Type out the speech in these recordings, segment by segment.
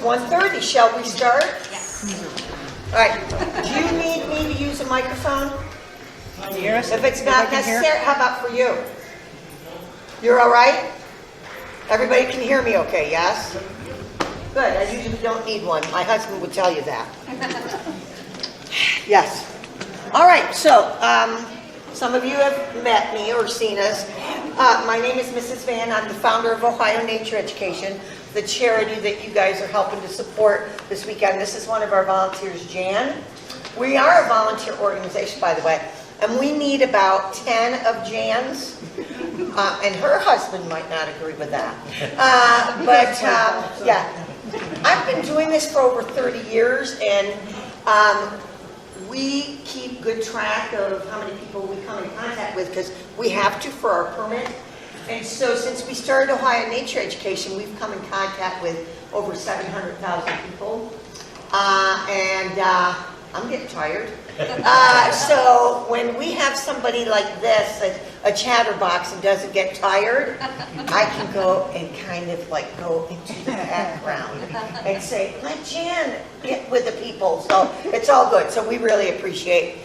1:30. Shall we start? Yes. All right. Do you need me to use a microphone? Yes. If it's not necessary, how about for you? You're all right? Everybody can hear me okay, yes? Good. I usually don't need one. My husband would tell you that. Yes. All right. So, some of you have met me or seen us. My name is Mrs. Van. I'm the founder of Ohio Nature Education, the charity that you guys are helping to support this weekend. This is one of our volunteers, Jan. We are a volunteer organization, by the way, and we need about 10 of Jan's, and her husband might not agree with that. Yeah, I've been doing this for over 30 years, and we keep good track of how many people we come in contact with because we have to for our permit. And so since we started Ohio Nature Education, we've come in contact with over 700,000 people. I'm getting tired. So when we have somebody like this, a chatterbox, and doesn't get tired, I can go and kind of like go into the background and say, let Jan get with the people. So it's all good. So we really appreciate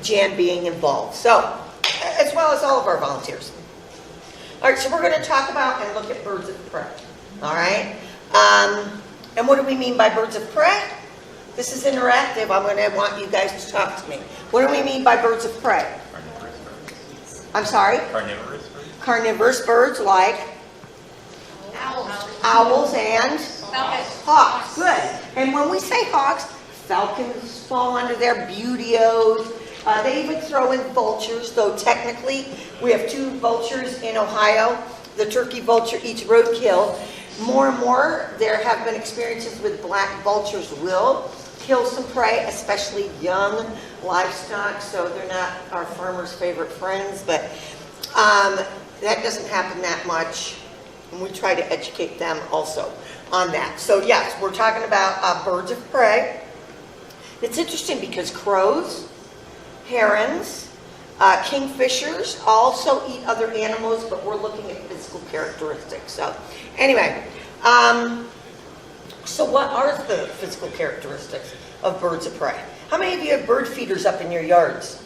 Jan being involved. So, as well as all of our volunteers. All right, so we're going to talk about and look at birds of prey. All right? And what do we mean by birds of prey? This is interactive. I'm going to want you guys to talk to me. What do we mean by birds of prey? Carnivorous birds. I'm sorry? Carnivorous birds. Carnivorous birds like owls and hawks. Good. And when we say hawks, falcons fall under there, buteos. They even throw in vultures, though technically we have 2 vultures in Ohio. The turkey vulture eats roadkill. More and more, there have been experiences with black vultures will kill some prey, especially young livestock, so they're not our farmers' favorite friends, but that doesn't happen that much, and we try to educate them also on that. So yes, we're talking about birds of prey. It's interesting because crows, herons, kingfishers also eat other animals, but we're looking at physical characteristics. So anyway, so what are the physical characteristics of birds of prey? How many of you have bird feeders up in your yards?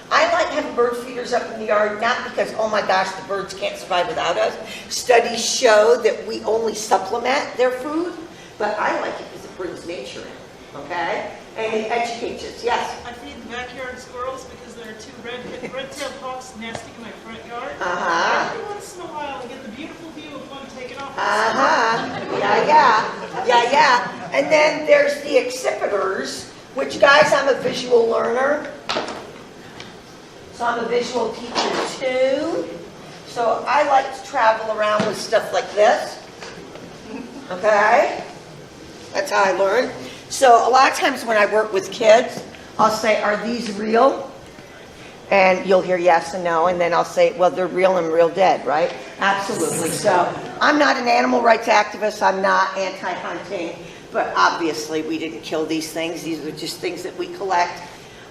I like having bird feeders up in the yard, not because, oh my gosh, the birds can't survive without us. Studies show that we only supplement their food, but I like it because it brings nature in, okay? And it educates us. Yes? I feed the backyard squirrels because there are 2 red-tailed hawks nesting in my front yard. Every once in a while I get the beautiful view of one taking off. Yeah. And then there's the accipiters, which, guys, I'm a visual learner. So I'm a visual teacher too. So I like to travel around with stuff like this. Okay? That's how I learn. So a lot of times when I work with kids, I'll say, are these real? And you'll hear yes and no, and then I'll say, well, they're real and real dead, right? Absolutely. So I'm not an animal rights activist. I'm not anti-hunting. But obviously we didn't kill these things. These are just things that we collect.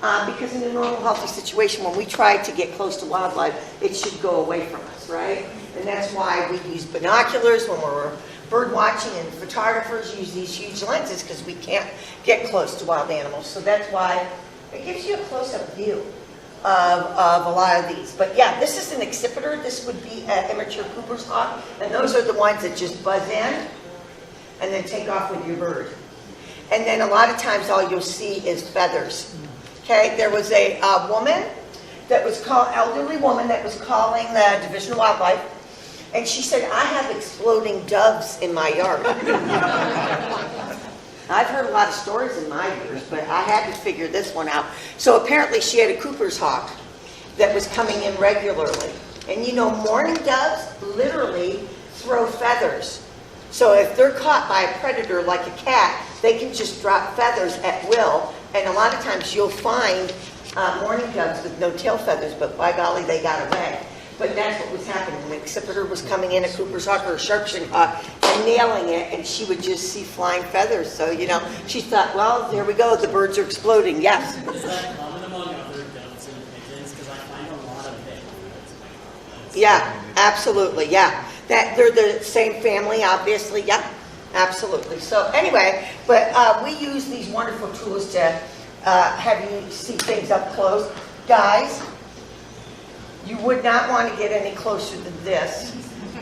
Because in a normal, healthy situation, when we try to get close to wildlife, it should go away from us, right? And that's why we use binoculars when we're bird watching, and photographers use these huge lenses because we can't get close to wild animals. So that's why it gives you a close-up view of a lot of these. But yeah, this is an accipiter. This would be an immature Cooper's hawk, and those are the ones that just buzz in and then take off with your bird. And then a lot of times all you'll see is feathers. Okay, there was a woman that was elderly woman that was calling the Division of Wildlife. And she said, I have exploding doves in my yard. I've heard a lot of stories in my years, but I had to figure this one out. So apparently she had a Cooper's hawk that was coming in regularly. And you know, mourning doves literally throw feathers. So if they're caught by a predator like a cat, they can just drop feathers at will. And a lot of times you'll find mourning doves with no tail feathers, but by golly, they got away. But that's what was happening. The accipiter was coming in, a Cooper's hawk or a sharpshin hawk, and nailing it, and she would just see flying feathers. So, you know, she thought, well, there we go, the birds are exploding. Yes? Is that common among other doves and pigeons? Because I find a lot of it. Yeah, absolutely, yeah. That they're the same family, obviously, yeah. Absolutely. So anyway, but we use these wonderful tools to have you see things up close. Guys, you would not want to get any closer than this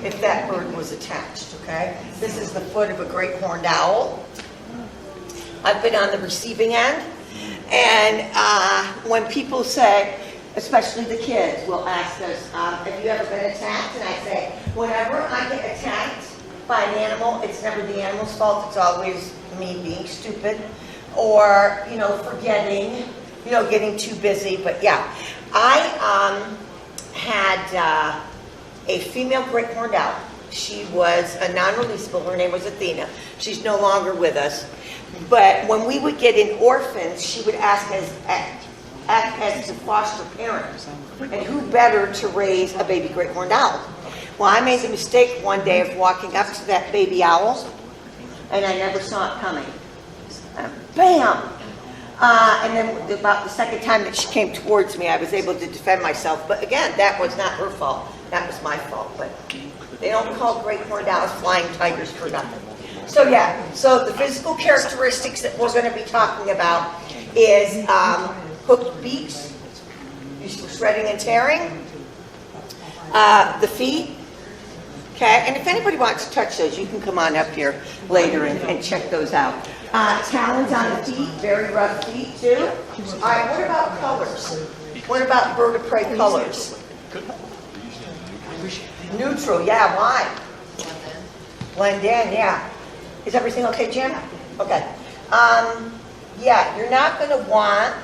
if that bird was attached, okay? This is the foot of a great horned owl. I've been on the receiving end, and when people say, especially the kids will ask us, have you ever been attacked? And I say, whenever I get attacked by an animal, it's never the animal's fault, it's always me being stupid or, forgetting, getting too busy. But yeah, I had a female great horned owl. She was a non-releasable. Her name was Athena. She's no longer with us. But when we would get in orphans, she would act as a foster parent. And who better to raise a baby great horned owl? Well, I made the mistake one day of walking up to that baby owl, and I never saw it coming. Bam! And then about the second time that she came towards me, I was able to defend myself. But again, that was not her fault. That was my fault. But they don't call great horned owls flying tigers for nothing. So yeah, so the physical characteristics that we're going to be talking about is hooked beaks, used for shredding and tearing, the feet. Okay, and if anybody wants to touch those, you can come on up here later and check those out. Talons on the feet, very rough feet too. All right, what about colors? What about bird of prey colors? Neutral, yeah, why? Blend in, yeah. Is everything okay, Jim? Okay. Yeah, you're not going to want,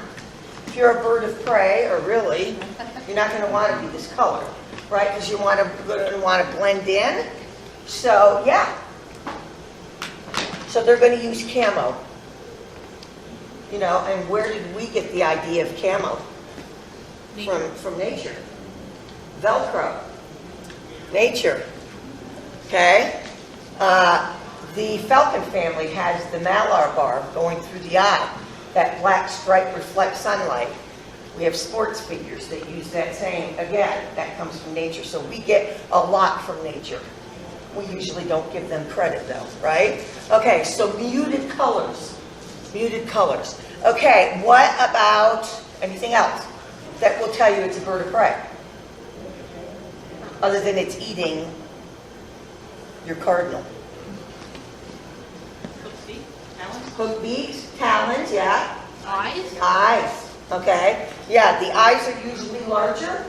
if you're a bird of prey, or really, you're not going to want to be this color, right? Because you're going to want to blend in. So, yeah. So they're going to use camo. And where did we get the idea of camo? From nature. Velcro. Nature. Okay? The falcon family has the malar barb going through the eye. That black stripe reflects sunlight. We have sports figures that use that same, again, that comes from nature. So we get a lot from nature. We usually don't give them credit though, right? Okay, so muted colors. Muted colors. Okay, what about anything else that will tell you it's a bird of prey? Other than it's eating your cardinal. Hook beaks, talons, yeah. Eyes, okay. Yeah, the eyes are usually larger.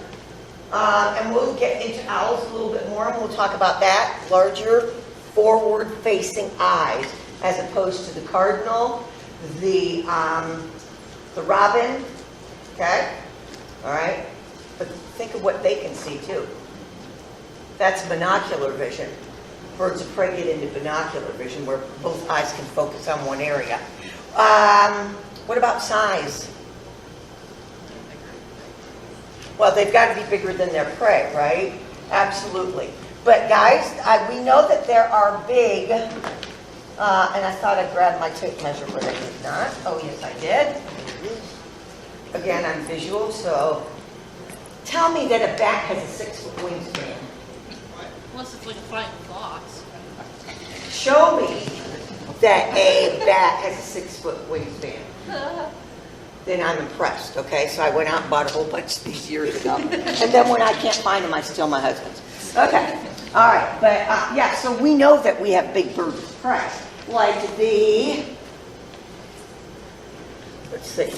And we'll get into owls a little bit more, and we'll talk about that. Larger, forward-facing eyes, as opposed to the cardinal, the robin, okay? All right? But think of what they can see, too. That's binocular vision. Birds of prey get into binocular vision, where both eyes can focus on one area. What about size? Well, they've got to be bigger than their prey, right? Absolutely. But guys, we know that there are big, and I thought I grabbed my tape measure, but I did not. Oh, yes, I did. Again, I'm visual, so tell me that a bat has a 6-foot wingspan. Unless it's like a flying fox. Show me that a bat has a 6-foot wingspan. Then I'm impressed, okay? So I went out and bought a whole bunch of these years ago. And then when I can't find them, I steal my husband's. Okay, all right. But yeah, so we know that we have big birds of prey. Like let's see.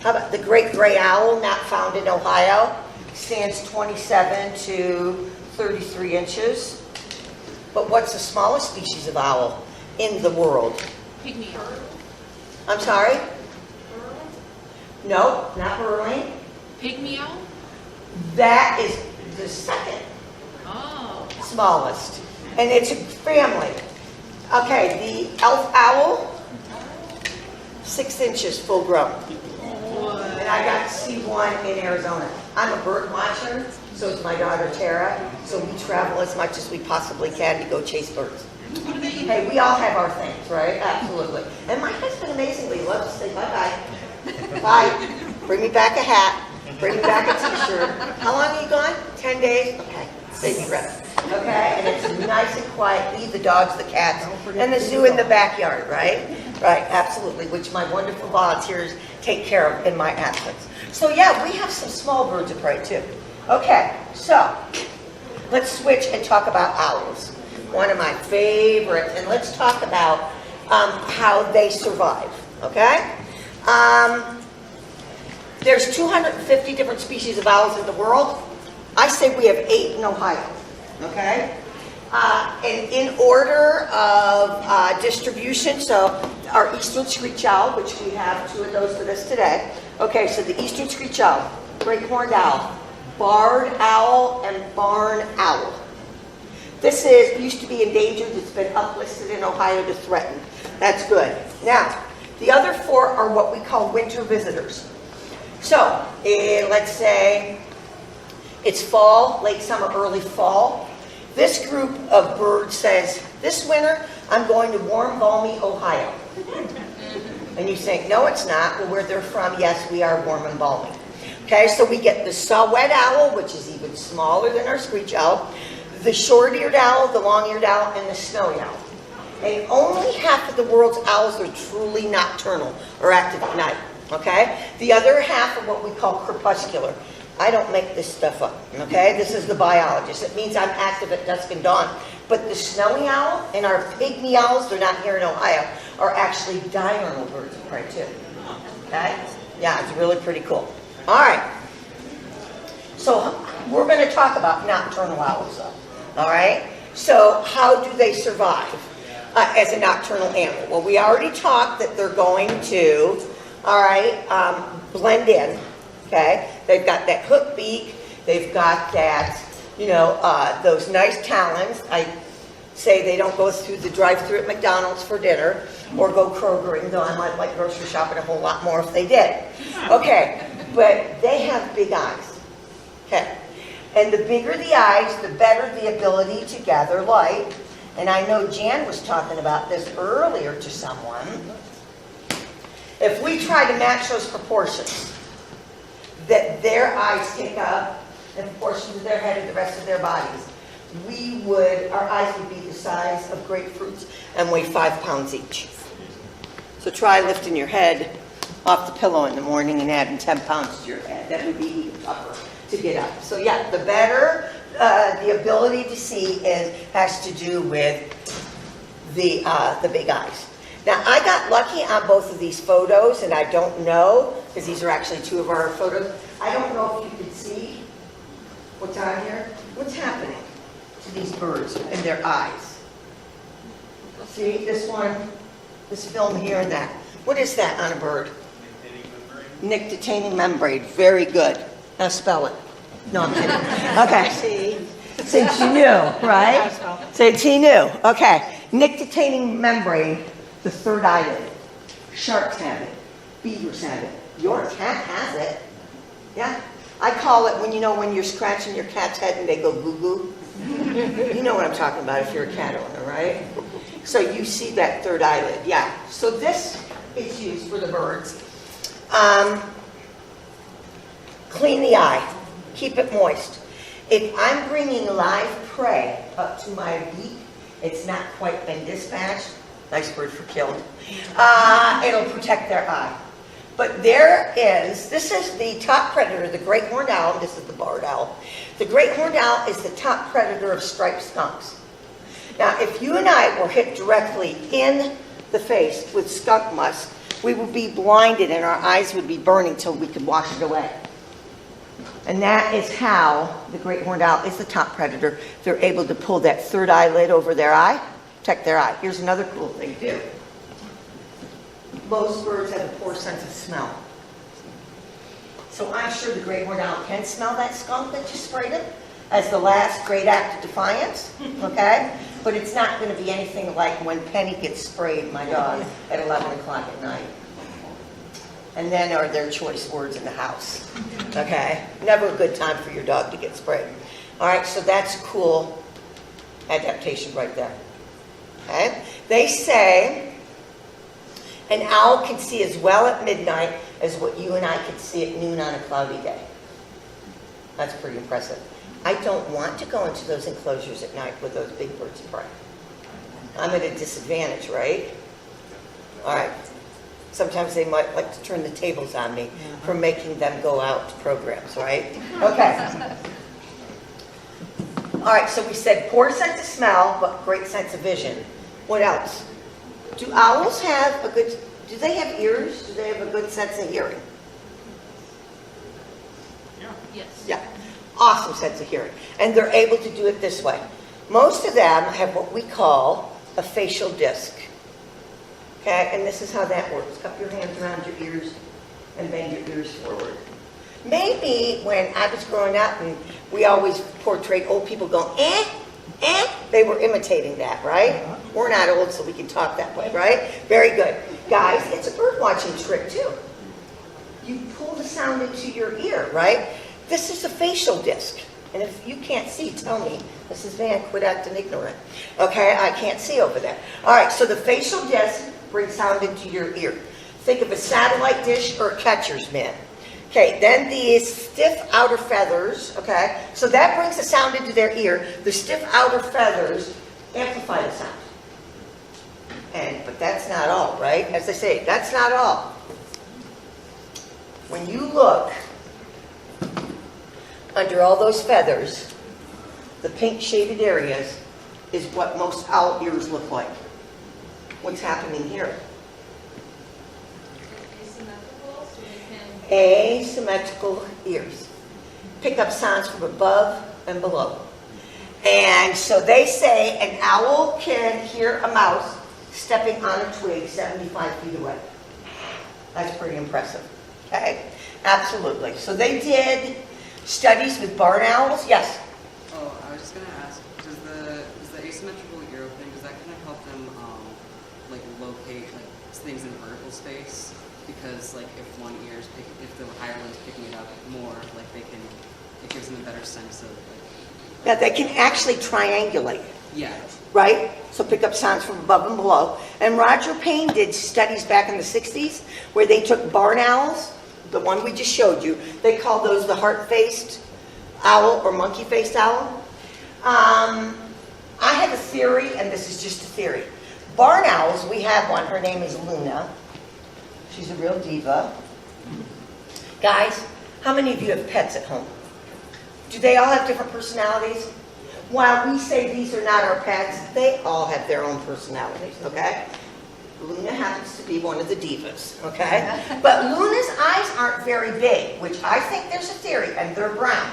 How about the great gray owl, not found in Ohio? Stands 27 to 33 inches. But what's the smallest species of owl in the world? Pygmy owl. I'm sorry? No, not burrowing. Pygmy owl? That is the second smallest. And it's a family. Okay, the elf owl, 6 inches full grown. And I got to see one in Arizona. I'm a bird watcher, so is my daughter Tara. So we travel as much as we possibly can to go chase birds. Hey, we all have our things, right? Absolutely. And my husband amazingly loves to say bye-bye. Bye. Bring me back a hat. Bring me back a t-shirt. How long are you gone? 10 days? Okay. Save me rest. Okay, and it's nice and quiet. Leave the dogs, the cats, and the zoo in the backyard, right? Right, absolutely, which my wonderful volunteers take care of in my absence. So yeah, we have some small birds of prey too. Okay, so let's switch and talk about owls. One of my favorites, and let's talk about how they survive, okay? There's 250 different species of owls in the world. I say we have 8 in Ohio, okay? And in order of distribution, so our eastern screech owl, which we have 2 of those with us today. Okay, so the eastern screech owl, great horned owl, barred owl, and barn owl. This used to be endangered. It's been uplisted in Ohio to threatened. That's good. Now, the other 4 are what we call winter visitors. So, let's say it's fall, late summer, early fall. This group of birds says, this winter, I'm going to warm, balmy Ohio. And you think, no, it's not. Well, where they're from, yes, we are warm and balmy. Okay, so we get the saw-whet owl, which is even smaller than our screech owl, the short-eared owl, the long-eared owl, and the snowy owl. And only half of the world's owls are truly nocturnal or active at night. Okay? The other half are what we call crepuscular. I don't make this stuff up. Okay? This is the biologist. It means I'm active at dusk and dawn. But the snowy owl and our pygmy owls, they're not here in Ohio, are actually diurnal birds of prey too. Okay? Yeah, it's really pretty cool. All right. So we're going to talk about nocturnal owls though. All right? So how do they survive as a nocturnal animal? Well, we already talked that they're going to, all right, blend in. Okay? They've got that hook beak. They've got that, those nice talons. I say they don't go through the drive-thru at McDonald's for dinner or go Krogering, though I might like grocery shopping a whole lot more if they did. Okay, but they have big eyes. Okay, and the bigger the eyes, the better the ability to gather light. And I know Jan was talking about this earlier to someone. If we try to match those proportions, that their eyes take up in proportion to their head and the rest of their bodies, our eyes would be the size of grapefruits and weigh 5 pounds each. So try lifting your head off the pillow in the morning and adding 10 pounds to your head. That would be even tougher to get up. So yeah, the better the ability to see has to do with the big eyes. Now, I got lucky on both of these photos, and I don't know, because these are actually 2 of our photos. I don't know if you can see what's on here. What's happening to these birds and their eyes? See, this one, this film here and that. What is that on a bird? Nictitating membrane. Very good. Now spell it. No, I'm kidding. Okay. Since you knew, right? Since you knew. Okay. Nictitating membrane. The third eyelid. Sharks have it. Beavers have it. Your cat has it. Yeah. I call it when you're scratching your cat's head and they go goo-goo. You know what I'm talking about if you're a cat owner, right? So you see that third eyelid. Yeah. So this is used for the birds. Clean the eye. Keep it moist. If I'm bringing live prey up to my beak, it's not quite been dispatched. Nice word for killed. It'll protect their eye. But this is the top predator, the great horned owl. This is the barred owl. The great horned owl is the top predator of striped skunks. Now, if you and I were hit directly in the face with skunk musk, we would be blinded and our eyes would be burning till we could wash it away. And that is how the great horned owl is the top predator. They're able to pull that third eyelid over their eye, protect their eye. Here's another cool thing too. Most birds have a poor sense of smell. So I'm sure the great horned owl can smell that skunk that you sprayed it as the last great act of defiance, okay? But it's not going to be anything like when Penny gets sprayed, my dog, at 11 o'clock at night. And then are their choice words in the house, okay? Never a good time for your dog to get sprayed. All right, so that's a cool adaptation right there, okay? They say an owl can see as well at midnight as what you and I can see at noon on a cloudy day. That's pretty impressive. I don't want to go into those enclosures at night with those big birds of prey. I'm at a disadvantage, right? All right. Sometimes they might like to turn the tables on me for making them go out to programs, right? Okay. All right, so we said poor sense of smell, but great sense of vision. What else? Do owls have a good, do they have ears? Do they have a good sense of hearing? Yes. Yeah, awesome sense of hearing. And they're able to do it this way. Most of them have what we call a facial disc. Okay, and this is how that works. Cup your hands around your ears and bend your ears forward. Maybe when I was growing up and we always portrayed old people going, they were imitating that, right? We're not old, so we can talk that way, right? Very good. Guys, it's a bird watching trick too. You pull the sound into your ear, right? This is a facial disc. And if you can't see, tell me. Mrs. Van, quit acting ignorant. Okay, I can't see over there. All right, so the facial disc brings sound into your ear. Think of a satellite dish or a catcher's mitt. Okay, then these stiff outer feathers, okay? So that brings the sound into their ear. The stiff outer feathers amplify the sound. But that's not all, right? As I say, that's not all. When you look under all those feathers, the pink shaded areas is what most owl ears look like. What's happening here? Asymmetrical, so they can... Asymmetrical ears. Pick up sounds from above and below. And so they say an owl can hear a mouse stepping on a twig 75 feet away. That's pretty impressive. Okay? Absolutely. So they did studies with barn owls. Yes? Oh, I was just going to ask, does the asymmetrical ear opening, does that kind of help them like locate like things in vertical space? Because like if one ear is if the higher one's picking it up more, like it gives them a better sense of like. Yeah, they can actually triangulate. Yeah. Right? So pick up sounds from above and below. And Roger Payne did studies back in the 60s where they took barn owls, the one we just showed you. They call those the heart-faced owl or monkey-faced owl. I have a theory, and this is just a theory. Barn owls, we have one. Her name is Luna. She's a real diva. Guys, how many of you have pets at home? Do they all have different personalities? While we say these are not our pets, they all have their own personalities, okay? Luna happens to be one of the divas, okay? But Luna's eyes aren't very big, which I think there's a theory, and they're brown.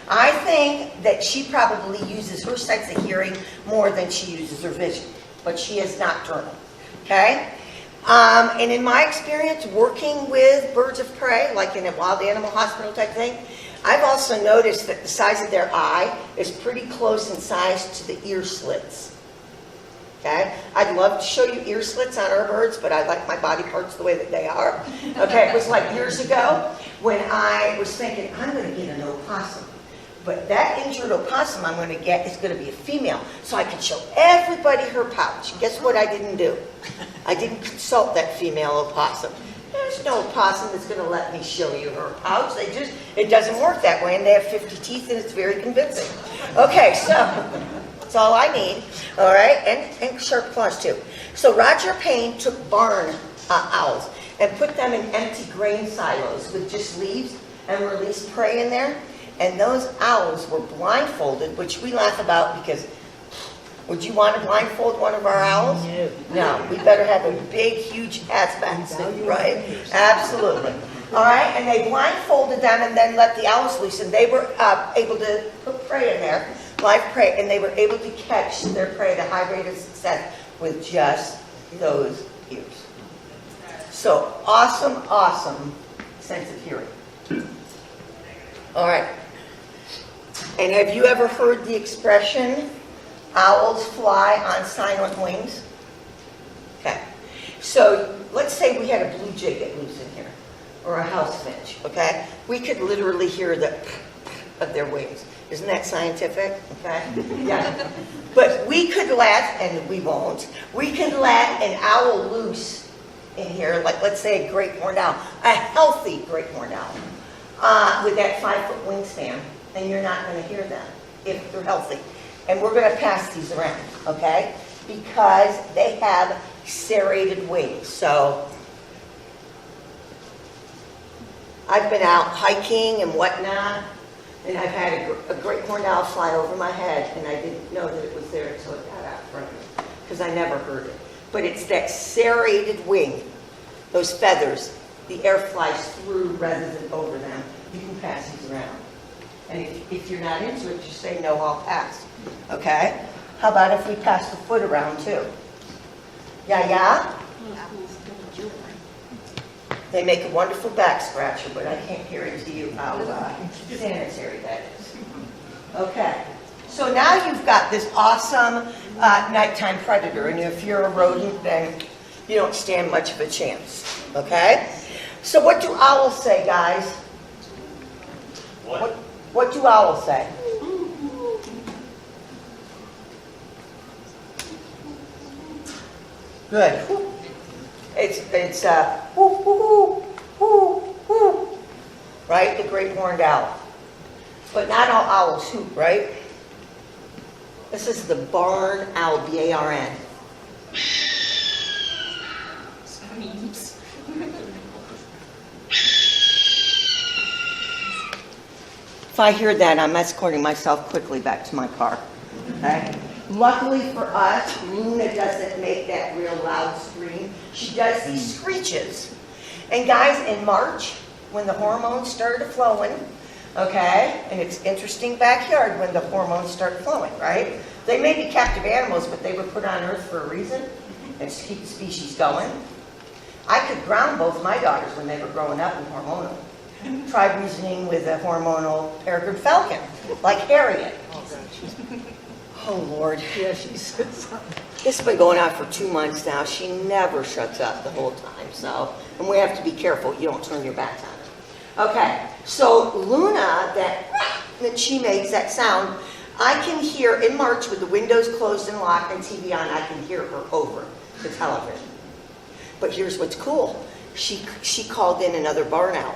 I think that she probably uses her sense of hearing more than she uses her vision, but she is nocturnal, okay? And in my experience working with birds of prey, like in a wild animal hospital type thing, I've also noticed that the size of their eye is pretty close in size to the ear slits. Okay? I'd love to show you ear slits on our birds, but I like my body parts the way that they are. Okay, it was like years ago when I was thinking, I'm going to get an opossum. But that injured opossum I'm going to get is going to be a female, so I can show everybody her pouch. Guess what I didn't do? I didn't consult that female opossum. There's no opossum that's going to let me show you her pouch. It doesn't work that way, and they have 50 teeth, and it's very convincing. Okay, so that's all I need, all right, and sharp claws too. So Roger Payne took barn owls and put them in empty grain silos with just leaves and released prey in there, and those owls were blindfolded, which we laugh about because would you want to blindfold one of our owls? No, we better have a big, huge hazmat suit, right? Absolutely. All right, and they blindfolded them and then let the owls loose, and they were able to put prey in there, live prey, and they were able to catch their prey at a high rate of success with just those ears. So awesome, awesome sense of hearing. All right. And have you ever heard the expression, owls fly on silent wings? Okay. So let's say we had a blue jay get loose in here, or a house finch, okay? We could literally hear the of their wings. Isn't that scientific? Okay? Yeah. But we could let, and we won't, we could let an owl loose in here, like let's say a great horned owl, a healthy great horned owl, with that 5-foot wingspan. and you're not going to hear them if they're healthy. And we're going to pass these around, okay? Because they have serrated wings. So I've been out hiking and whatnot, and I've had a great horned owl fly over my head, and I didn't know that it was there until it got out in front of me, because I never heard it. But it's that serrated wing, those feathers, the air flies through rather than over them. You can pass these around. And if you're not into it, just say, no, I'll pass. Okay? How about if we pass the foot around too? Yeah? They make a wonderful back scratcher, but I can't guarantee you how sanitary that is. Okay. So now you've got this awesome nighttime predator, and if you're a rodent, then you don't stand much of a chance. Okay? So what do owls say, guys? What do owls say? Good. It's whoo, whoo, whoo, whoo, right? The great horned owl. But not all owls hoot, right? This is the barn owl, B-A-R-N. If I hear that, I'm escorting myself quickly back to my car. Okay? Luckily for us, Luna doesn't make that real loud scream. She does these screeches. And guys, in March, when the hormones started flowing, okay, and it's interesting backyard when the hormones start flowing, right? They may be captive animals, but they were put on Earth for a reason, and to keep the species going. I could ground both my daughters when they were growing up in hormonal. Try reasoning with a hormonal peregrine falcon, like Harriet. Oh, Lord. Yeah, she said something. This has been going on for 2 months now. She never shuts up the whole time. So, and we have to be careful you don't turn your back on her. Okay, so Luna, that she makes, that sound, I can hear in March with the windows closed and locked and TV on, I can hear her over the television. But here's what's cool. She called in another barn owl.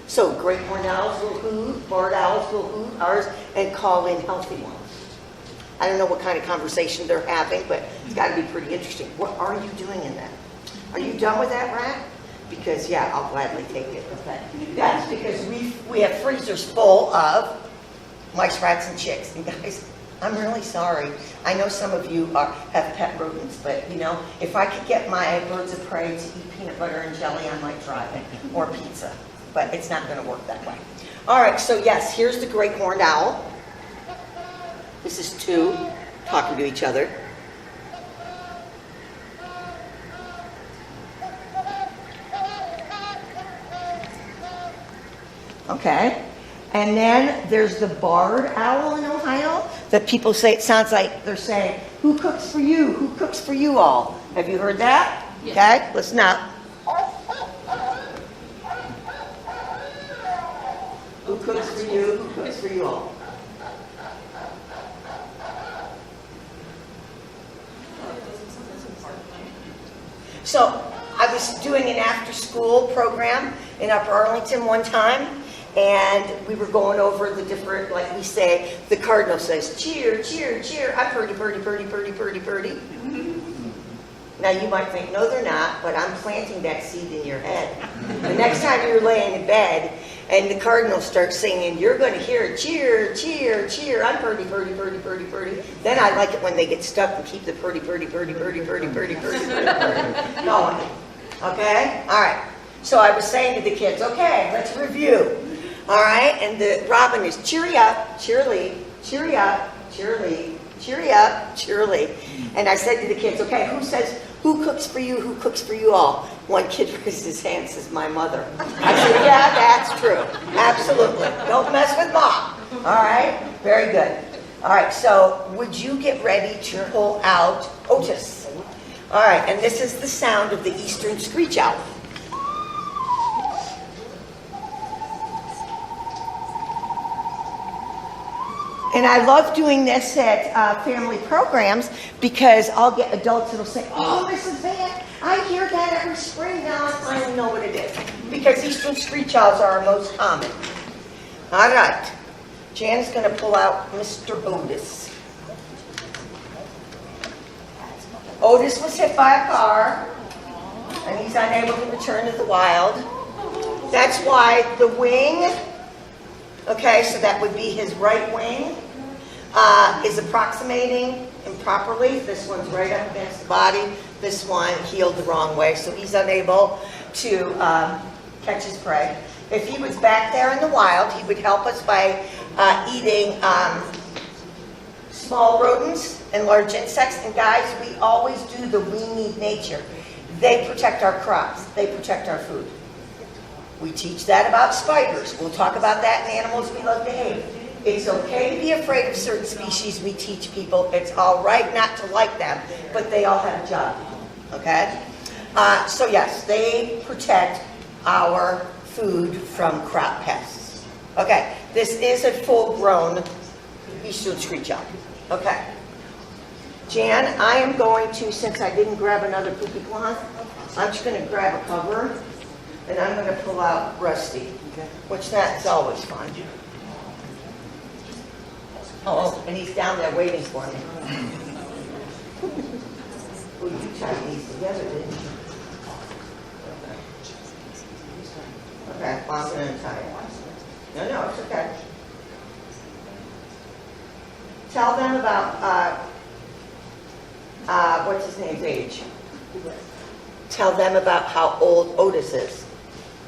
So great horned owls will hoot, barred owls will hoot, ours, and call in healthy ones. I don't know what kind of conversation they're having, but it's got to be pretty interesting. What are you doing in that? Are you done with that, rat? Because, yeah, I'll gladly take it. Okay. That's because we have freezers full of mice, rats, and chicks. And guys, I'm really sorry. I know some of you have pet rodents, but, you know, if I could get my birds of prey to eat peanut butter and jelly, I might try it, or pizza. But it's not going to work that way. All right, so yes, here's the great horned owl. This is two talking to each other. Okay. And then there's the barred owl in Ohio that people say, it sounds like they're saying, who cooks for you? Who cooks for you all? Have you heard that? Yes. Okay, listen up. Who cooks for you? Who cooks for you all? So I was doing an after-school program in Upper Arlington one time, and we were going over the different, like we say, the cardinal says, cheer, cheer, cheer. I'm birdie, birdie, birdie, birdie, birdie, birdie. Now you might think, no, they're not, but I'm planting that seed in your head. The next time you're laying in bed and the cardinal starts singing, you're going to hear cheer, cheer, cheer. I'm birdie, birdie, birdie, birdie, birdie. Then I like it when they get stuck and keep the birdie, birdie, birdie, birdie, birdie, birdie, birdie, birdie going. Okay? All right. So I was saying to the kids, okay, let's review. All right? And the robin is cheery up, cheerily, cheery up, cheerily, cheery up, cheerily. And I said to the kids, okay, who cooks for you? Who cooks for you all? One kid raised his hand and says, my mother. I said, yeah, that's true. Absolutely. Don't mess with mom. All right? Very good. All right, so would you get ready to pull out Otis? All right, and this is the sound of the eastern screech owl. And I love doing this at family programs because I'll get adults that'll say, oh, Mrs. Van, I hear that every spring. Now I finally know what it is. Because eastern screech owls are our most common. All right. Jan's going to pull out Mr. Otis. Otis was hit by a car, and he's unable to return to the wild. That's why the wing, okay, so that would be his right wing, is approximating improperly. This one's right up against the body. This one healed the wrong way, so he's unable to catch his prey. If he was back there in the wild, he would help us by eating small rodents and large insects. And guys, we always do the we need nature. They protect our crops. They protect our food. We teach that about spiders. We'll talk about that in Animals We Love to Hate. It's okay to be afraid of certain species. We teach people it's all right not to like them, but they all have a job. Okay? So yes, they protect our food from crop pests. Okay, this is a full-grown eastern tree jump. Okay. Jan, I am going to, since I didn't grab another poopy cloth, I'm just going to grab a cover, and I'm going to pull out Rusty, which that's always fun. Oh, and he's down there waiting for me. Well, you tied these together, didn't you? Okay, well, I'm going to tie it. No, it's okay. Tell them about, what's his name's age? Tell them about how old Otis is.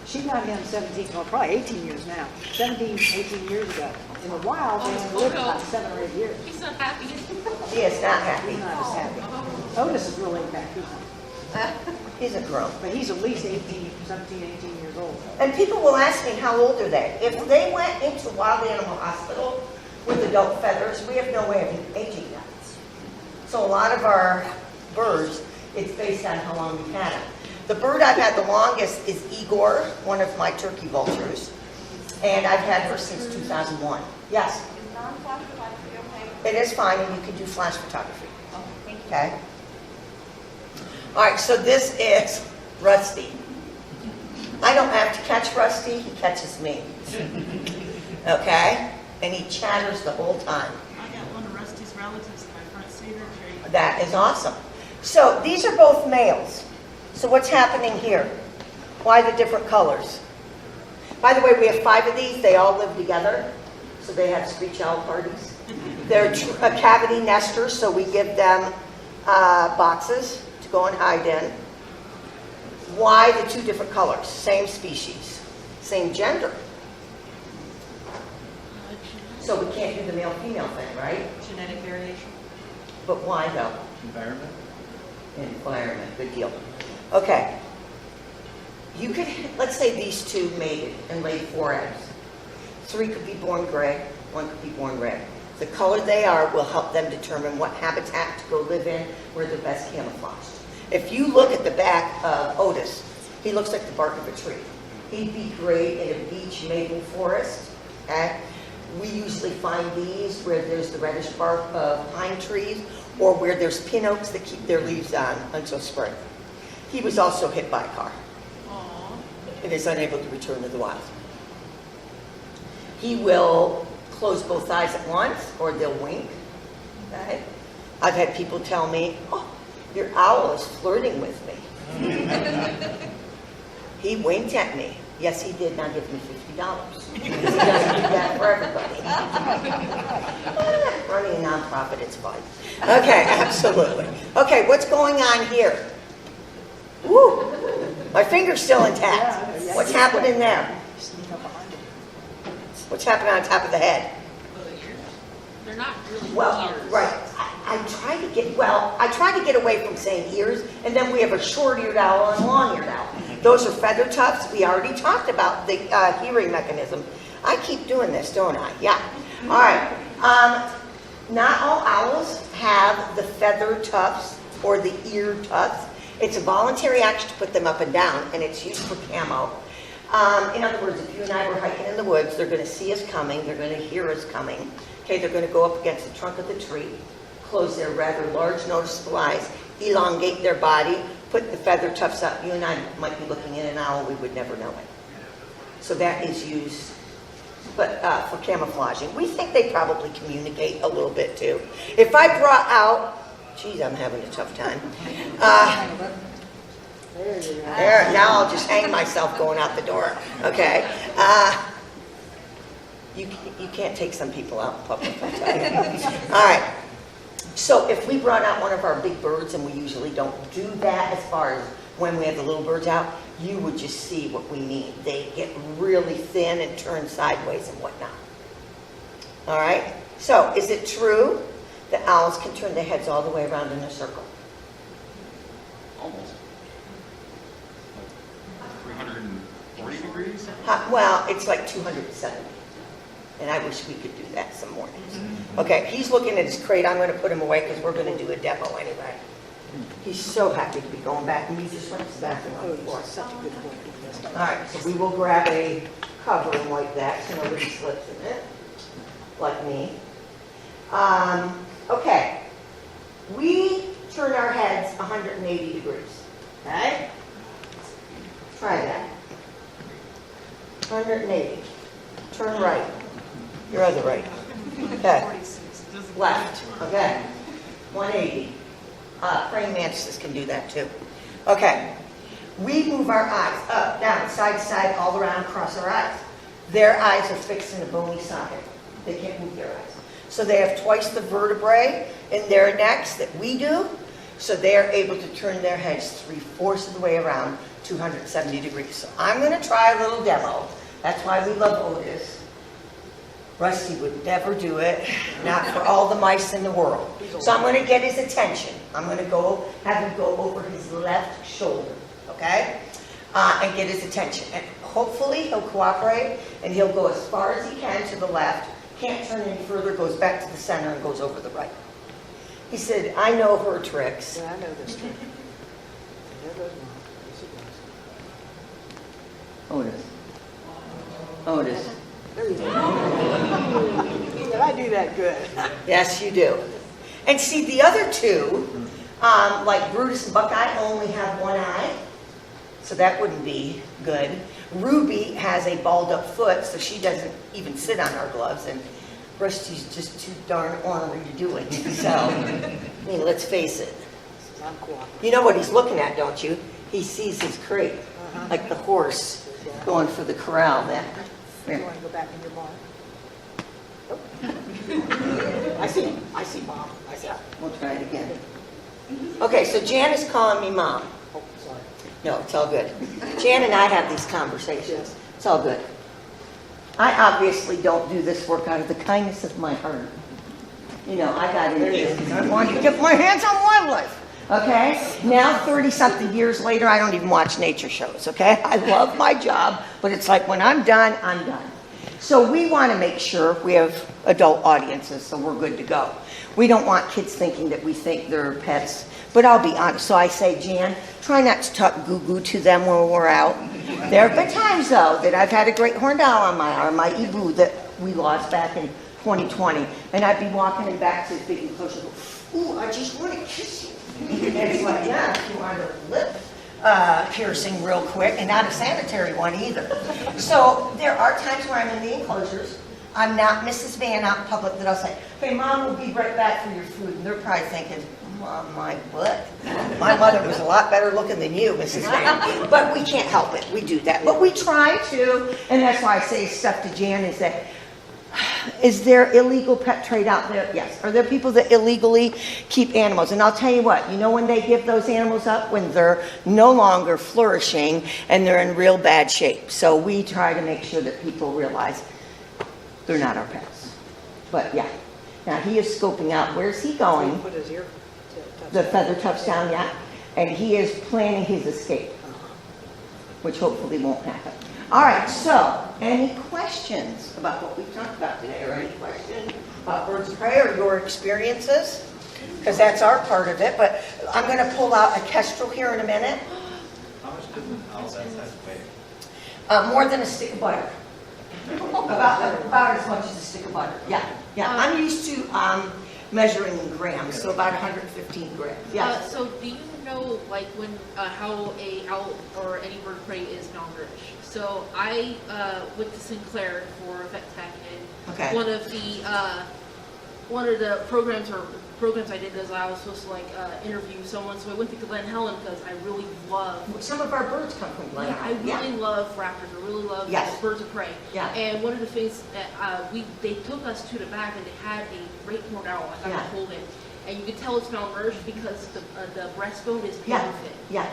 She got him 17, well, probably 18 years now. 17, 18 years ago. In the wild, they only lived about 7 or 8 years. He's not happy. He is not happy. He's not as happy. Otis is really back. He's a grown. But he's at least 18, 17, 18 years old. And people will ask me, how old are they? If they went into Wild Animal Hospital with adult feathers, we have no way of aging them. So a lot of our birds, it's based on how long we've had them. The bird I've had the longest is Igor, one of my turkey vultures. And I've had her since 2001. Yes? Is non-flash photography okay? It is fine, and you can do flash photography. Okay? All right, so this is Rusty. I don't have to catch Rusty, he catches me. Okay? And he chatters the whole time. I got one of Rusty's relatives in my front cedar tree. That is awesome. So these are both males. So what's happening here? Why the different colors? By the way, we have 5 of these. They all live together. So they have screech owl parties. They're cavity nesters, so we give them boxes to go and hide in. Why the 2 different colors? Same species, same gender. So we can't do the male-female thing, right? Genetic variation. But why though? Environment? Environment, good deal. Okay. You could, let's say these 2 mated and laid 4 eggs. 3 could be born gray, 1 could be born red. The color they are will help them determine what habitat to go live in, where they're best camouflaged. If you look at the back of Otis, he looks like the bark of a tree. He'd be great in a beech maple forest. Okay? We usually find these where there's the reddish bark of pine trees or where there's pin oaks that keep their leaves on until spring. He was also hit by a car and is unable to return to the wild. He will close both eyes at once or they'll wink. Okay? I've had people tell me, oh, your owl is flirting with me. He winked at me. Yes, he did not give me $50. He doesn't do that for everybody. Running a nonprofit, it's fun. Okay, absolutely. Okay, what's going on here? Woo! My finger's still intact. What's happening there? What's happening on top of the head? They're not really Well, ears. right. I try to get away from saying ears, and then we have a short-eared owl and a long-eared owl. Those are feather tufts. We already talked about the hearing mechanism. I keep doing this, don't I? Yeah. All right. Not all owls have the feather tufts or the ear tufts. It's a voluntary action to put them up and down, and it's used for camo. In other words, if you and I were hiking in the woods, they're going to see us coming. They're going to hear us coming. Okay, they're going to go up against the trunk of the tree, close their rather large noticeable eyes, elongate their body, put the feather tufts up. You and I might be looking at an owl, we would never know it. So that is used but for camouflaging. We think they probably communicate a little bit too. If I brought out, geez, I'm having a tough time. There you go. There, now I'll just hang myself going out the door. Okay. You can't take some people out in public, I'll tell you. All right. So if we brought out one of our big birds, and we usually don't do that as far as when we have the little birds out, you would just see what we mean. They get really thin and turn sideways and whatnot. All right? So is it true that owls can turn their heads all the way around in a circle? Almost. 340 degrees? Well, it's like 270. And I wish we could do that some mornings. Okay, he's looking at his crate. I'm going to put him away because we're going to do a demo anyway. He's so happy to be going back, and he just went to the bathroom on the floor. Such a good book. All right, so we will grab a cover and wipe that so nobody slips in it, like me. Okay, we turn our heads 180 degrees, okay? Try that. 180. Turn right. Your other right. Okay. Left. Okay. 180. Praying mantises can do that too. Okay. We move our eyes up, down, side to side, all around, across our eyes. Their eyes are fixed in a bony socket. They can't move their eyes. So they have twice the vertebrae in their necks that we do. So they are able to turn their heads 3/4 of the way around 270 degrees. So I'm going to try a little demo. That's why we love Otis. Rusty would never do it, not for all the mice in the world. So I'm going to get his attention. I'm going to have him go over his left shoulder, okay? And get his attention. And hopefully he'll cooperate and he'll go as far as he can to the left, can't turn any further, goes back to the center and goes over the right. He said, I know her tricks. Yeah, I know this trick. There goes mine. Yes, it does. Otis. Otis. There you go. Did I do that good? Yes, you do. And see, the other two, like Brutus and Buckeye, only have one eye. So that wouldn't be good. Ruby has a balled up foot, so she doesn't even sit on our gloves. And Rusty's just too darn ornery to do it. So, I mean, let's face it. I'm cooperating. You know what he's looking at, don't you? He sees his crate, like the horse going for the corral then. You want to go back in your barn? Nope. I see Mom. I see. We'll try it again. Okay, so Jan is calling me Mom. Oh, sorry. No, it's all good. Jan and I have these conversations. It's all good. I obviously don't do this work out of the kindness of my heart. You know, I got into this because I wanted to get my hands on wildlife. Okay? Now, 30-something years later, I don't even watch nature shows, okay? I love my job, but it's like when I'm done, I'm done. So we want to make sure we have adult audiences, so we're good to go. We don't want kids thinking that we think they're pets. But I'll be honest. So I say, Jan, try not to talk goo-goo to them when we're out. There have been times, though, that I've had a great horned owl on my arm, my Ibu that we lost back in 2020. And I'd be walking him back to his big enclosure, ooh, I just want to kiss you. And it's like, yeah, if you want a lip piercing real quick, and not a sanitary one either. So there are times where I'm in the enclosures. I'm not Mrs. Van out in public that I'll say, hey, Mom will be right back for your food. And they're probably thinking, Mom, my butt. My mother was a lot better looking than you, Mrs. Van. But we can't help it. We do that. But we try to, and that's why I say stuff to Jan is that, is there illegal pet trade out there? Yes. Are there people that illegally keep animals? And I'll tell you what, you know when they give those animals up? When they're no longer flourishing and they're in real bad shape. So we try to make sure that people realize they're not our pets. But yeah. Now he is scoping out. Where's he going? Put his ear. The feather tufts down, yeah. And he is planning his escape, which hopefully won't happen. All right, so any questions about what we've talked about today, or any questions about birds of prey or your experiences? Because that's our part of it, but I'm going to pull out a kestrel here in a minute. How much does an owl that size weigh? More than a stick of butter. About as much as a stick of butter, yeah. I'm used to measuring in grams, so about 115 grams, yeah. So do you know how like when how a owl or any bird of prey is malnourished. So I went to Sinclair for vet tech, and Okay. one of the programs I did is I was supposed to like interview someone. So I went to Glen Helen because I really love. Some of our birds come from Glen. Yeah, I really love raptors. I really love Yes. birds of prey. Yeah. And one of the things that they took us to the back and they had a great horned owl. I got Yeah. to hold it, and you could tell it's malnourished because the breastbone is Yeah, perfect. yeah.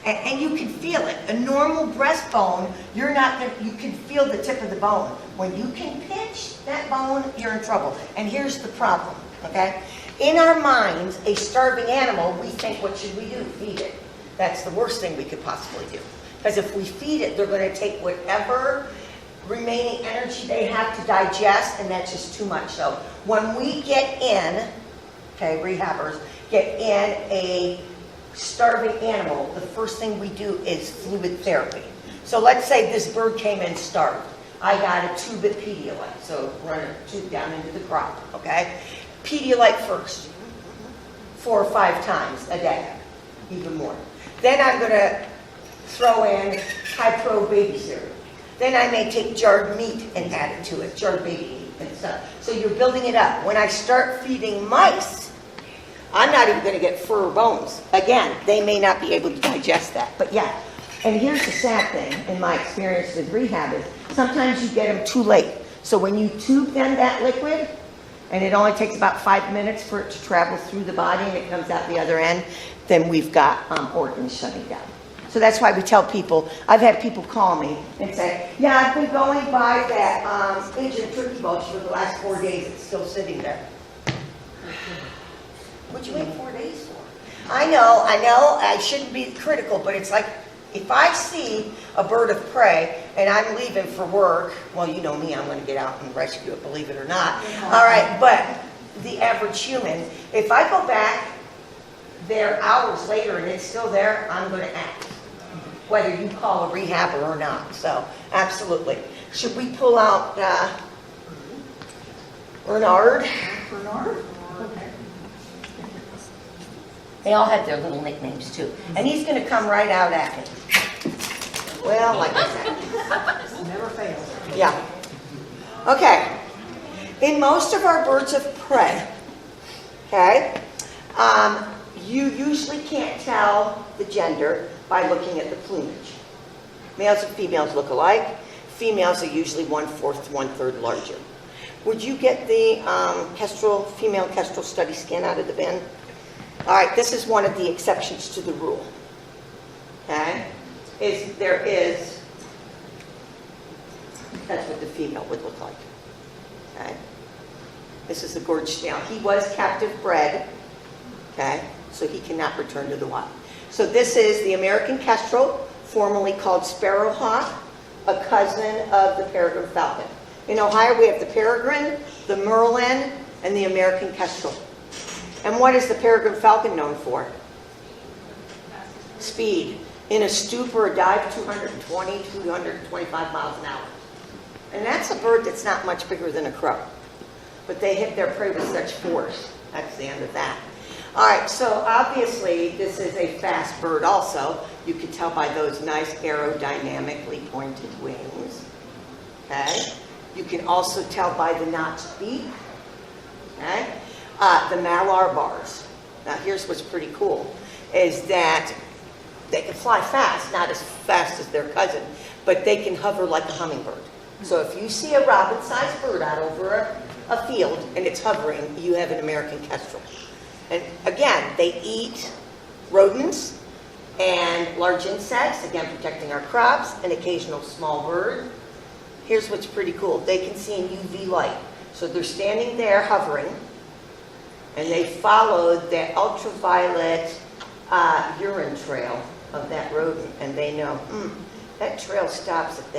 And you can feel it. A normal breastbone, you're not gonna, you can feel the tip of the bone. When you can pinch that bone, you're in trouble. And here's the problem, okay? In our minds, a starving animal, we think, what should we do? Feed it. That's the worst thing we could possibly do. Because if we feed it, they're gonna take whatever remaining energy they have to digest, and that's just too much. So when we get in, okay, rehabbers, get in a starving animal, the first thing we do is fluid therapy. So let's say this bird came in starved. I got a tube of Pedialyte, so run a tube down into the crop, okay? Pedialyte first, 4 or 5 times a day, even more. Then I'm gonna throw in high pro baby cereal. Then I may take jarred meat and add it to it, jarred baby meat and stuff. So you're building it up. When I start feeding mice, I'm not even going to get fur or bones. Again, they may not be able to digest that. But yeah, and here's the sad thing in my experience with rehab is sometimes you get them too late. So when you tube them that liquid, and it only takes about 5 minutes for it to travel through the body and it comes out the other end, then we've got organs shutting down. So that's why we tell people, I've had people call me and say, yeah, I've been going by that Asian turkey bulge for the last 4 days, it's still sitting there. What'd you wait 4 days for? I know, I shouldn't be critical, but it's like, if I see a bird of prey and I'm leaving for work, well, you know me, I'm going to get out and rescue it, believe it or not. All right, but the average human, if I go back there hours later and it's still there, I'm going to act, whether you call a rehabber or not. So, absolutely. Should we pull out Bernard? Bernard? Okay. They all have their little nicknames too. And he's going to come right out at me. Well, like I said. Never fails. Yeah. Okay. In most of our birds of prey, okay, you usually can't tell the gender by looking at the plumage. Males and females look alike. Females are usually 1/4 to 1/3 larger. Would you get the female kestrel study skin out of the bin? All right, this is one of the exceptions to the rule. Okay? That's what the female would look like. Okay? This is a gorgeous male. He was captive bred, okay? So he cannot return to the wild. So this is the American kestrel, formerly called sparrowhawk, a cousin of the peregrine falcon. In Ohio, we have the peregrine, the merlin, and the American kestrel. And what is the peregrine falcon known for? Speed. In a stoop or a dive, 220, 225 miles an hour. And that's a bird that's not much bigger than a crow. But they hit their prey with such force. That's the end of that. All right, so obviously this is a fast bird also. You can tell by those nice aerodynamically pointed wings. Okay? You can also tell by the notched beak. Okay? The malar bars. Now here's what's pretty cool, is that they can fly fast, not as fast as their cousin, but they can hover like a hummingbird. So if you see a robin-sized bird out over a field and it's hovering, you have an American kestrel. And again, they eat rodents and large insects, again protecting our crops, an occasional small bird. Here's what's pretty cool. They can see in UV light. So they're standing there hovering, and they followed the ultraviolet urine trail of that rodent, and they know, that trail stops at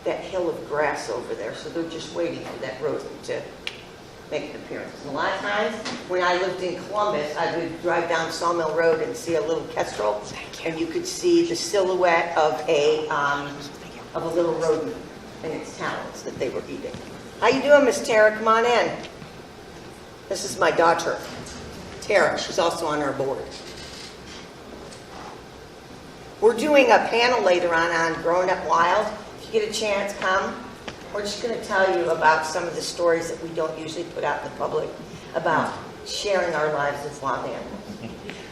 that hill of grass over there, so they're just waiting for that rodent to make an appearance. And a lot of times, when I lived in Columbus, I would drive down Sawmill Road and see a little kestrel, and you could see the silhouette of a little rodent and its talons that they were eating. How you doing, Miss Tara? Come on in. This is my daughter, Tara. She's also on our board. We're doing a panel later on Growing Up Wild. If you get a chance, come. We're just going to tell you about some of the stories that we don't usually put out in the public about sharing our lives with wild animals.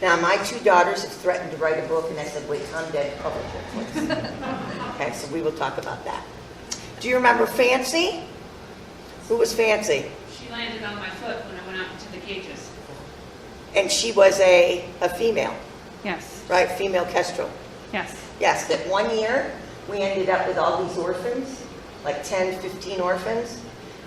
Now, my 2 daughters have threatened to write a book, and I said, wait till I'm dead to publish it, please. Okay, so we will talk about that. Do you remember Fancy? Who was Fancy? She landed on my foot when I went out into the cages. And she was a female, Yes, right? Female kestrel. yes. Yes, that one year we ended up with all these orphans, like 10, 15 orphans,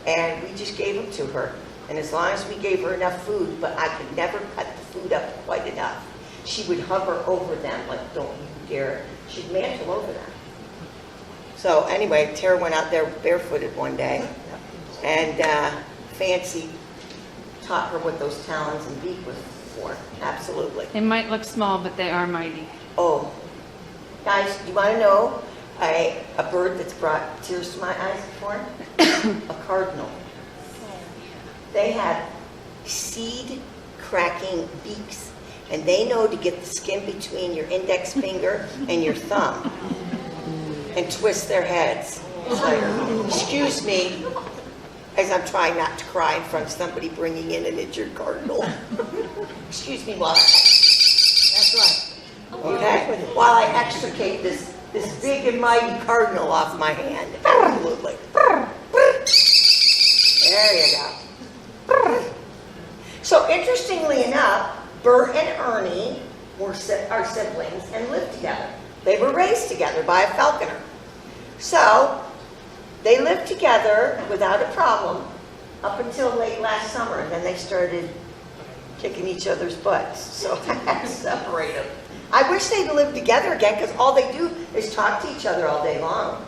and we just gave them to her. And as long as we gave her enough food, but I could never cut the food up quite enough, she would hover over them like, don't you dare. She'd mantle over them. So anyway, Tara went out there barefooted one day, and Fancy taught her what those talons and beak was for. Absolutely. They might look small, but they are mighty. Oh, guys, do you want to know a bird that's brought tears to my eyes before? A cardinal. They have seed-cracking beaks, and they know to get the skin between your index finger and your thumb and twist their heads. It's like, excuse me, as I'm trying not to cry in front of somebody bringing in an injured cardinal. Excuse me while I... That's right. Okay, while I extricate this big and mighty cardinal off my hand. Absolutely. There you go. So interestingly enough, Bert and Ernie are siblings and lived together. They were raised together by a falconer. So they lived together without a problem up until late last summer, and then they started kicking each other's butts. So I had to separate them. I wish they'd lived together again, because all they do is talk to each other all day long.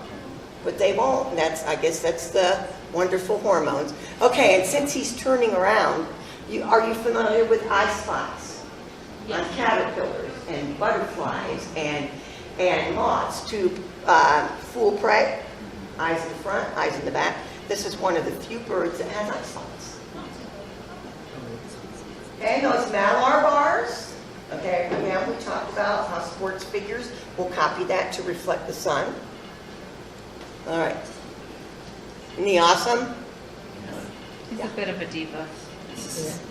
But they won't. And I guess that's the wonderful hormones. Okay, and since he's turning around, are you familiar with eye spots on caterpillars and butterflies and moths to fool prey? Eyes in the front, eyes in the back. This is one of the few birds that has eye spots. Okay, those Malar bars. Okay, again, we talked about how sports figures will copy that to reflect the sun. All right. Isn't he awesome? He's a bit of a diva.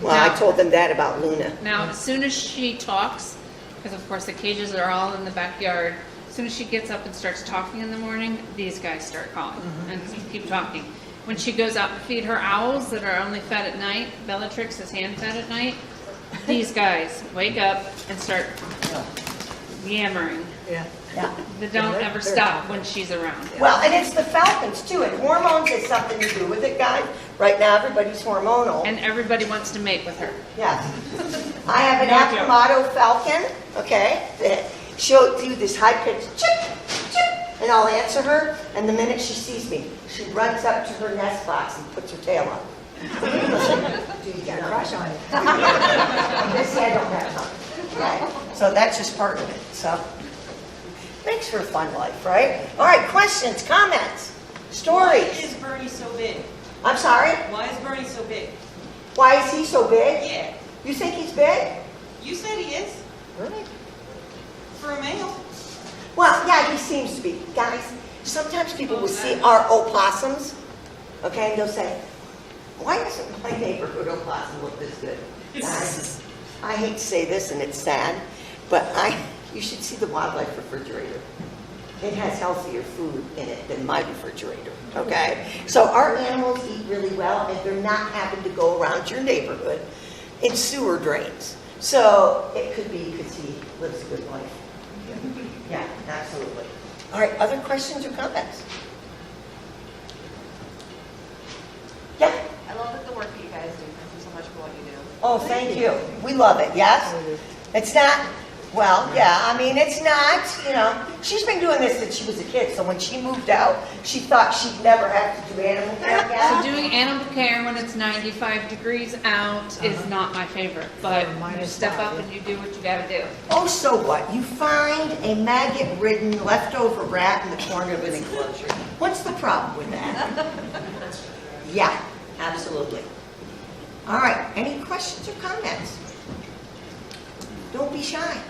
Well, I told them that about Luna. Now, as soon as she talks, because of course the cages are all in the backyard, as soon as she gets up and starts talking in the morning, these guys start calling and keep talking. When she goes out to feed her owls that are only fed at night, Bellatrix is hand fed at night, these guys wake up and start yammering. Yeah. Yeah. They don't ever stop when she's around. Well, and it's the falcons too, and hormones has something to do with it, guys. Right now, everybody's hormonal. And everybody wants to mate with her. Yes. I have an Aftermato falcon, okay, that she'll do this high-pitched chip, chip, and I'll answer her, and the minute she sees me, she runs up to her nest box and puts her tail up. You got a crush on it. This I don't have time. Right? So that's just part of it. So makes for a fun life, right? All right, questions, comments, Why stories. is Bernie so big? I'm sorry? Why is Bernie so big? Why is he so big? Yeah. You think he's big? You said he is. Really? For a male. Well, yeah, he seems to be. Guys, sometimes people will see our opossums, okay, and they'll say, why doesn't my neighborhood opossum look this good? Guys, I hate to say this, and it's sad, but you should see the wildlife refrigerator. It has healthier food in it than my refrigerator, okay? So our animals eat really well, and they're not having to go around your neighborhood in sewer drains. So it could be because he lives a good life. Yeah, absolutely. All right, other questions or comments? Yeah? I love the work that you guys do. Thank you so much for what you do. Oh, thank you. We love it, yes? It's not, well, yeah, I mean, it's not, she's been doing this since she was a kid, so when she moved out, she thought she'd never have to do animal care So again. doing animal care when it's 95 degrees out is not my favorite, but you step up and you do what you gotta do. Oh, so what? You find a maggot-ridden leftover rat in the corner of an enclosure. What's the problem with that? Yeah, absolutely. All right, any questions or comments? Don't be shy.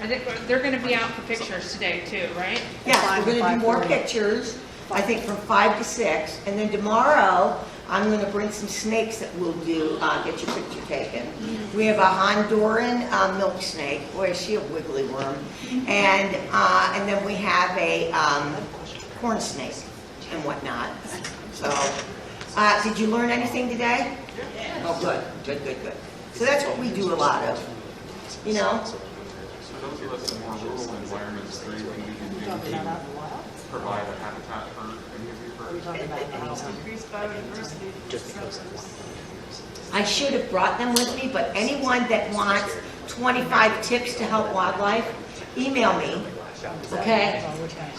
I think they're gonna be out for pictures today too, right? Yeah, Five we're to gonna do more 5:40. pictures, I think from 5 to 6, and then tomorrow, I'm gonna bring some snakes that we'll do, get your picture taken. We have a Honduran milk snake, boy, is she a wiggly worm, and then we have a corn snake and whatnot. So, did you learn anything today? Oh, good. So that's what we do a lot of, you know? So those of us in more rural environments, there anything we can do Talking about out to in the wild? provide a habitat for any of your Are we birds? talking about Increased biodiversity. Just because of one. I should have brought them with me, but anyone that wants 25 tips to help wildlife, email me, okay?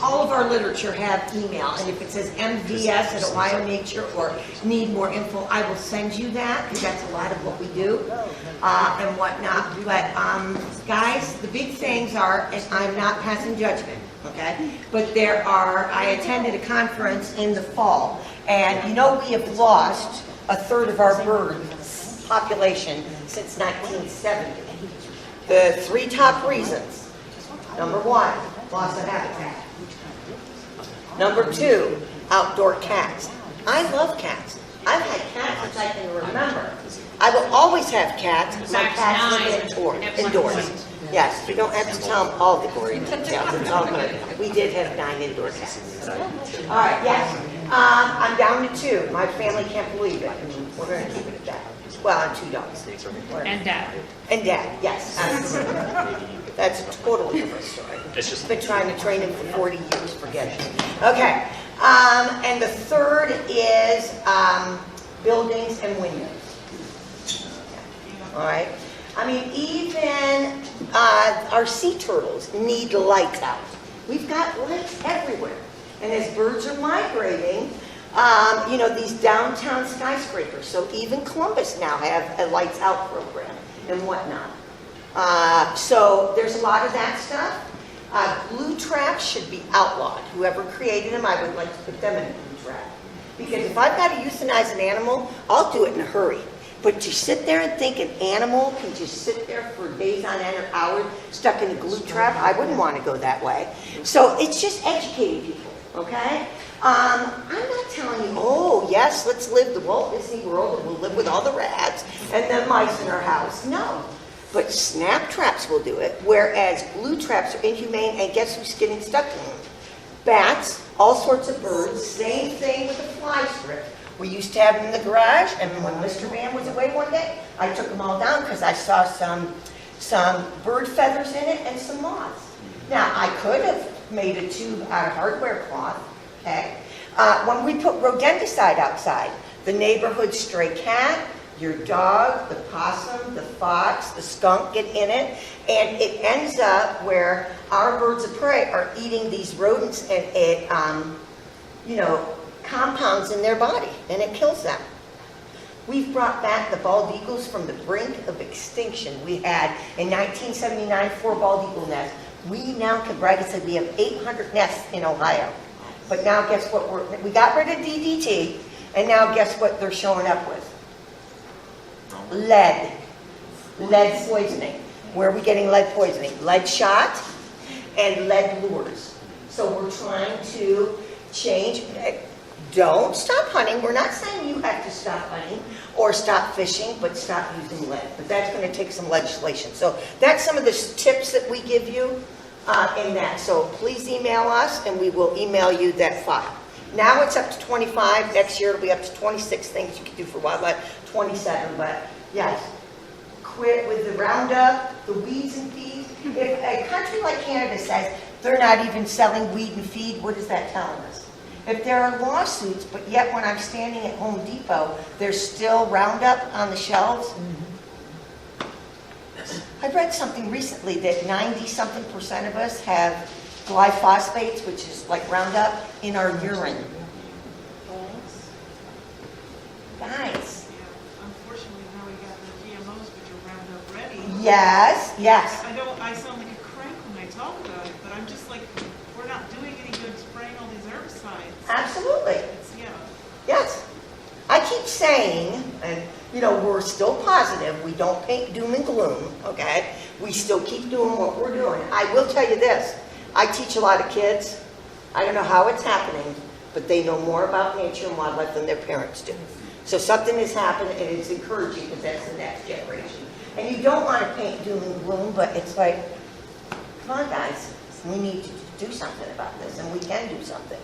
All of our literature have email, and if it says MVS at Ohio Nature or need more info, I will send you that, because that's a lot of what we do, and whatnot. But, guys, the big things are, and I'm not passing judgment, okay? But I attended a conference in the fall, and you know we have lost a third of our bird population since 1970. The 3 top reasons. Number 1, loss of habitat. Number 2, outdoor cats. I love cats. I've had cats since I can remember. I will always have cats. My Fact cats live 9 indoors. at one point. Yes, we don't have to tell them all the gory details. It's all good. We did have 9 indoor cats. All right, yes. I'm down to 2. My family can't believe it. And we're going to keep it at that. Well, and 2 dogs. And Dad. And Dad, yes, absolutely. That's a totally different story. It's just- Been trying to train him for 40 years, forget it. Okay, and the third is buildings and windows. All right? I mean, even our sea turtles need lights out. We've got lights everywhere. And as birds are migrating, these downtown skyscrapers, so even Columbus now have a lights out program and whatnot. So there's a lot of that stuff. Glue traps should be outlawed. Whoever created them, I would like to put them in a glue trap. Because if I've got to euthanize an animal, I'll do it in a hurry. But to sit there and think an animal can just sit there for days on end or hours stuck in a glue trap, I wouldn't want to go that way. So it's just educating people, okay? I'm not telling you, oh, yes, let's live the Walt Disney World and we'll live with all the rats and the mice in our house. No. But snap traps will do it, whereas glue traps are inhumane, and guess who's getting stuck in them? Bats, all sorts of birds, same thing with the fly strip. We used to have them in the garage, and when Mr. Van was away one day, I took them all down because I saw some bird feathers in it and some moths. Now, I could have made a tube out of hardware cloth, okay? When we put rodenticide outside, the neighborhood stray cat, your dog, the possum, the fox, the skunk get in it, and it ends up where our birds of prey are eating these rodents, and it, compounds in their body, and it kills them. We've brought back the bald eagles from the brink of extinction. We had, in 1979, 4 bald eagle nests. We now can brag and say we have 800 nests in Ohio. But now guess what? We got rid of DDT, and now guess what they're showing up with? Lead poisoning. Where are we getting lead poisoning? Lead shot and lead lures. So we're trying to change. Don't stop hunting. We're not saying you have to stop hunting or stop fishing, but stop using lead. But that's going to take some legislation. So that's some of the tips that we give you in that. So please email us, and we will email you that file. Now it's up to 25. Next year it'll be up to 26 things you can do for wildlife. 27, but yes, quit with the Roundup, the weeds and feed. If a country like Canada says they're not even selling weed and feed, what is that telling us? If there are lawsuits, but yet when I'm standing at Home Depot, there's still Roundup on the shelves. I read something recently that 90-something% of us have glyphosates, which is like Roundup, in our urine. Guys. Unfortunately, now we got the GMOs, which are Roundup ready. Yes. I sound like a crank when I talk about it, but I'm just like, we're not doing any good spraying all these herbicides. Absolutely. Yeah. Yes. I keep saying, and we're still positive. We don't paint doom and gloom, okay? We still keep doing what we're doing. I will tell you this. I teach a lot of kids. I don't know how it's happening, but they know more about nature and wildlife than their parents do. So something has happened, and it's encouraging because that's the next generation. And you don't want to paint doom and gloom, but it's like, come on, guys. We need to do something about this, and we can do something.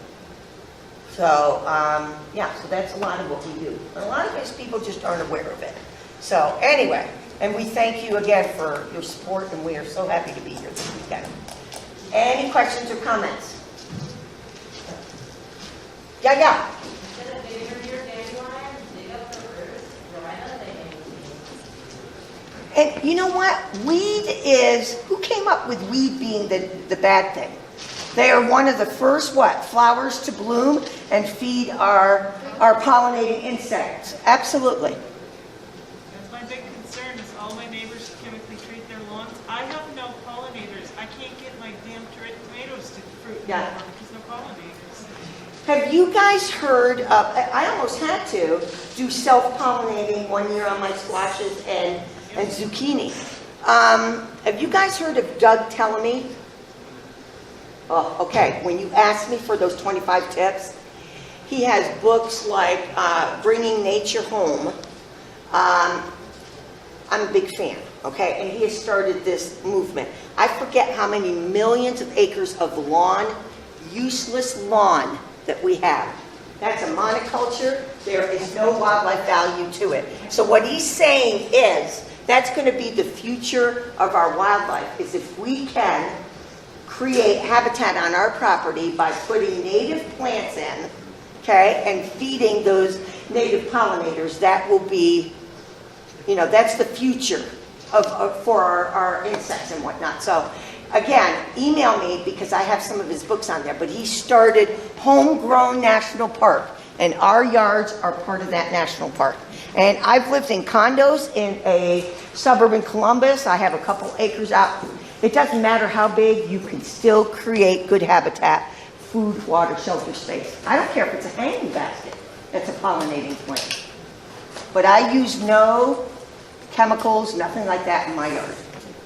So, so that's a lot of what we do. And a lot of us people just aren't aware of it. So, anyway, and we thank you again for your support, and we are so happy to be here this weekend. Any questions or comments? Yeah. And you know what? Weed is, who came up with weed being the bad thing? They are one of the first, flowers to bloom and feed our pollinating insects. Absolutely. That's my big concern is all my neighbors chemically treat their lawns. I have no pollinators. I can't get my damn tomatoes to fruit anymore because no pollinators. Have you guys heard of, I almost had to do self-pollinating one year on my squashes and zucchini. Have you guys heard of Doug Tellamy? Oh, okay. When you ask me for those 25 tips, he has books like Bringing Nature Home. I'm a big fan, okay? And he has started this movement. I forget how many millions of acres of lawn, useless lawn, that we have. That's a monoculture. There is no wildlife value to it. So what he's saying is that's going to be the future of our wildlife, is if we can create habitat on our property by putting native plants in, okay, and feeding those native pollinators. That will be, that's the future for our insects and whatnot. So again, email me because I have some of his books on there, but he started Homegrown National Park, and our yards are part of that national park. And I've lived in condos in a suburb in Columbus. I have a couple acres out. It doesn't matter how big, you can still create good habitat, food, water, shelter, space. I don't care if it's a hanging basket that's a pollinating plant. But I use no chemicals, nothing like that in my yard.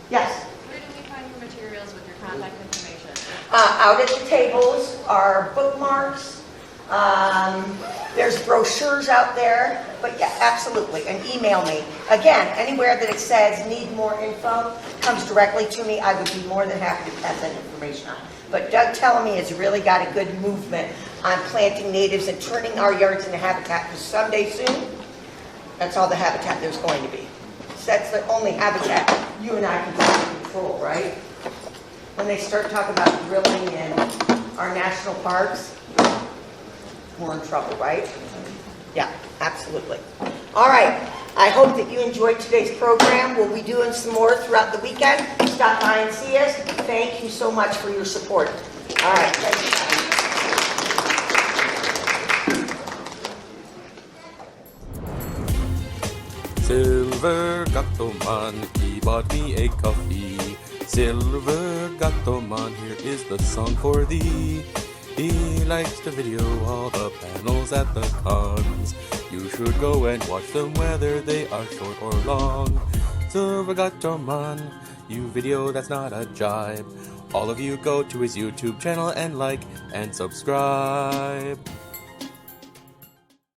Yes? Where do we find your materials with your contact information? Out at the tables are bookmarks. There's brochures out there. But yeah, absolutely. And email me. Again, anywhere that it says need more info comes directly to me. I would be more than happy to pass that information on. But Doug Tellamy has really got a good movement on planting natives and turning our yards into habitat. Because someday soon, that's all the habitat there's going to be. So that's the only habitat you and I can control, right? When they start talking about drilling in our national parks, we're in trouble, right? Yeah, absolutely. All right. I hope that you enjoyed today's program. We'll be doing some more throughout the weekend. Stop by and see us. Thank you so much for your support. All right. Thank you. Silver Gattoman, he bought me a coffee. Silver Gattoman, here is the song for thee. He likes to video all the panels at the cons. You should go and watch them whether they are short or long. Silver Gattoman, you video that's not a jibe. All of you go to his YouTube channel and like and subscribe.